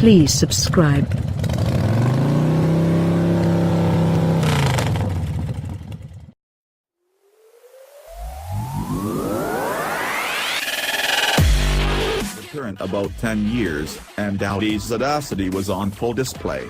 Please subscribe. Current about 10 years, and Audi's Audacity was on full display.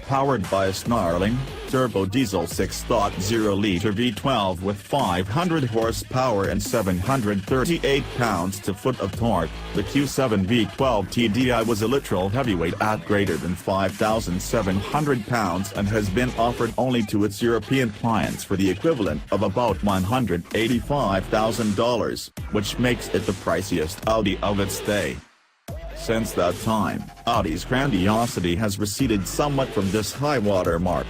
Powered by a snarling, turbo diesel 6.0-liter V12 with 500 horsepower and 738 pounds-to-foot of torque, the Q7 V12 TDI was a literal heavyweight at greater than 5,700 pounds and has been offered only to its European clients for the equivalent of about $185,000, which makes it the priciest Audi of its day. Since that time, Audi's grandiosity has receded somewhat from this high-water mark.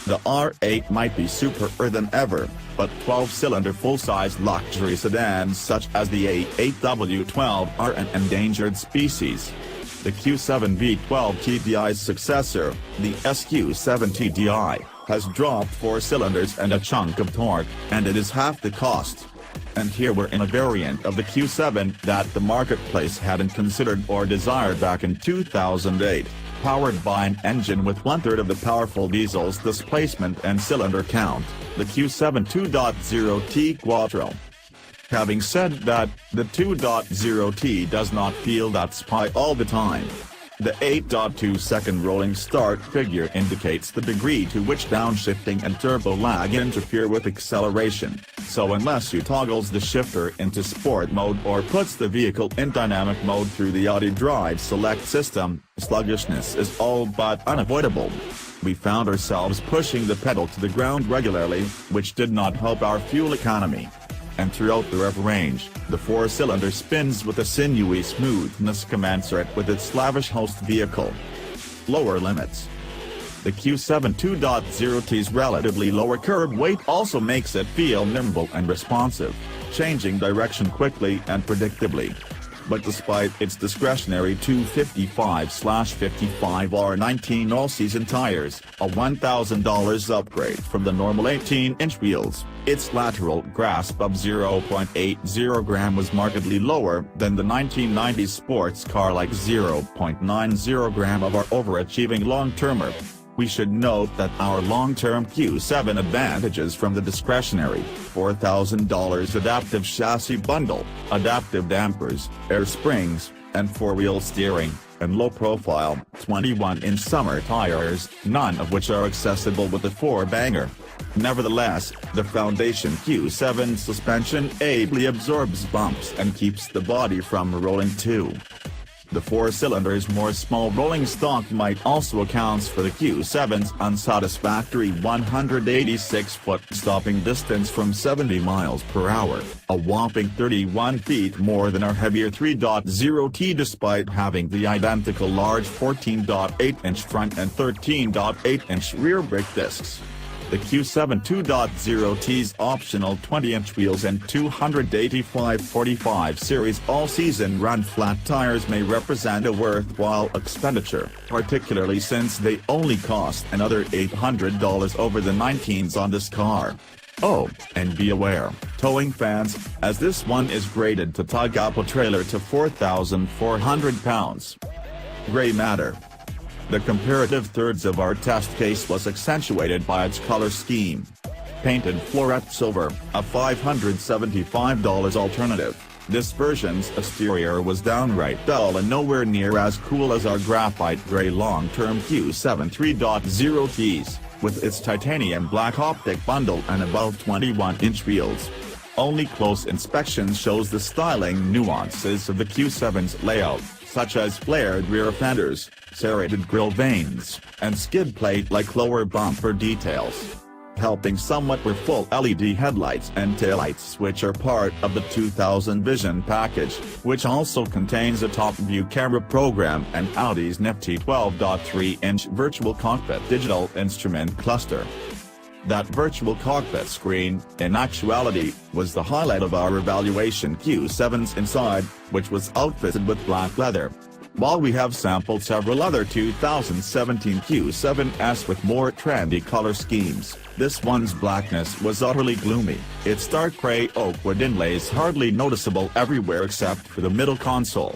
The R8 might be superer than ever, but 12-cylinder full-size luxury sedans such as the A8W12 are an endangered species. The Q7 V12 TDI's successor, the SQ7 TDI, has dropped 4 cylinders and a chunk of torque, and it is half the cost. And here we're in a variant of the Q7 that the marketplace hadn't considered or desired back in 2008, powered by an engine with 1/3 of the powerful diesel's displacement and cylinder count, the Q7 2.0T Quattro. Having said that, the 2.0T does not feel that spy all the time. The 8.2-second rolling start figure indicates the degree to which downshifting and turbo lag interfere with acceleration, so unless you toggles the shifter into sport mode or puts the vehicle in dynamic mode through the Audi Drive Select system, sluggishness is all but unavoidable. We found ourselves pushing the pedal to the ground regularly, which did not help our fuel economy. And throughout the rev range, the 4-cylinder spins with a sinewy smoothness commensurate with its lavish host vehicle. Lower limits. The Q7 2.0T's relatively lower curb weight also makes it feel nimble and responsive, changing direction quickly and predictably. But despite its discretionary 255/55 R19 all-season tires, a $1,000 upgrade from the normal 18-inch wheels, its lateral grasp of 0.80 gram was markedly lower than the 1990s sports car like 0.90 gram of our overachieving long-termer. We should note that our long-term Q7 advantages from the discretionary $4,000 adaptive chassis bundle, adaptive dampers, air springs, and 4-wheel steering, and low-profile 21-inch summer tires, none of which are accessible with the 4-banger. Nevertheless, the foundation Q7 suspension ably absorbs bumps and keeps the body from rolling too. The 4-cylinder's more small rolling stock might also accounts for the Q7's unsatisfactory 186-foot stopping distance from 70 miles per hour, a whopping 31 feet more than our heavier 3.0T despite having the identical large 14.8-inch front and 13.8-inch rear brake discs. The Q7 2.0T's optional 20-inch wheels and 285/45 series all-season run flat tires may represent a worthwhile expenditure, particularly since they only cost another $800 over the 19s on this car. Oh, and be aware, towing fans, as this one is graded to tug up a trailer to 4,400 pounds. Gray matter. The comparative thirds of our test case was accentuated by its color scheme. Painted floret silver, a $575 alternative, this version's exterior was downright dull and nowhere near as cool as our graphite gray long-term Q7 3.0Ts, with its titanium black optic bundle and above 21-inch wheels. Only close inspection shows the styling nuances of the Q7's layout, such as flared rear fenders, serrated grille vanes, and skid plate-like lower bumper details. Helping somewhat were full LED headlights and taillights which are part of the 2000 Vision package, which also contains a top-view camera program and Audi's nifty 12.3-inch virtual cockpit digital instrument cluster. That virtual cockpit screen, in actuality, was the highlight of our evaluation Q7's inside, which was outfitted with black leather. While we have sampled several other 2017 Q7s with more trendy color schemes, this one's blackness was utterly gloomy, its dark gray oak wood inlays hardly noticeable everywhere except for the middle console.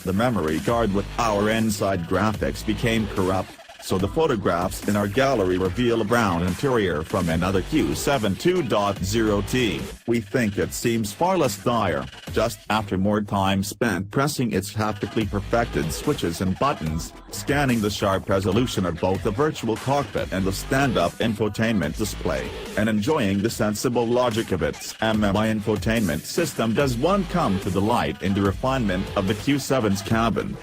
The memory card with our inside graphics became corrupt, so the photographs in our gallery reveal a brown interior from another Q7 2.0T. We think it seems far less dire, just after more time spent pressing its haptically perfected switches and buttons, scanning the sharp resolution of both the virtual cockpit and the stand-up infotainment display, and enjoying the sensible logic of its MMI infotainment system. Does one come to the light in the refinement of the Q7's cabin?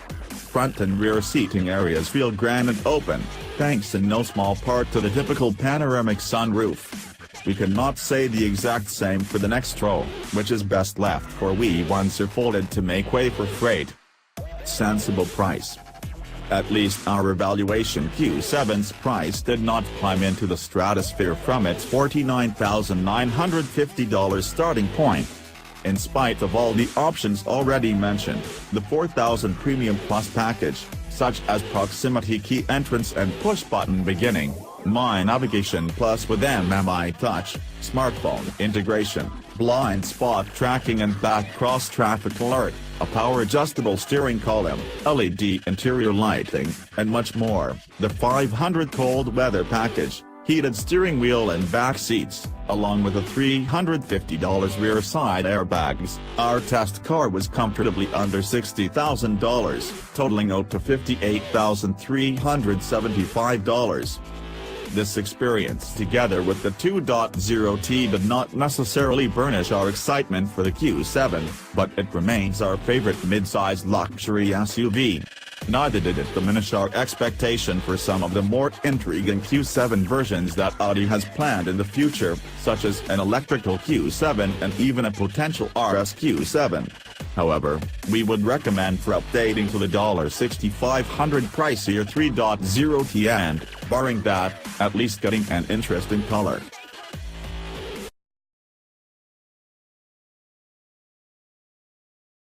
Front and rear seating areas feel grand and open, thanks in no small part to the typical panoramic sunroof. We cannot say the exact same for the next row, which is best left for wee ones or folded to make way for freight. Sensible price. At least our evaluation Q7's price did not climb into the stratosphere from its $49,950 starting point. In spite of all the options already mentioned, the 4000 Premium Plus package, such as proximity key entrance and push-button beginning, My Navigation Plus with MMI Touch, smartphone integration, blind spot tracking and back cross-traffic alert, a power-adjustable steering column, LED interior lighting, and much more, the 500 cold weather package, heated steering wheel and back seats, along with the $350 rear side airbags. Our test car was comfortably under $60,000, totaling out to $58,375. This experience together with the 2.0T did not necessarily burnish our excitement for the Q7, but it remains our favorite mid-size luxury SUV. Neither did it diminish our expectation for some of the more intriguing Q7 versions that Audi has planned in the future, such as an electrical Q7 and even a potential RS Q7. However, we would recommend for updating to the $6,500 pricier 3.0T and, barring that, at least getting an interesting color.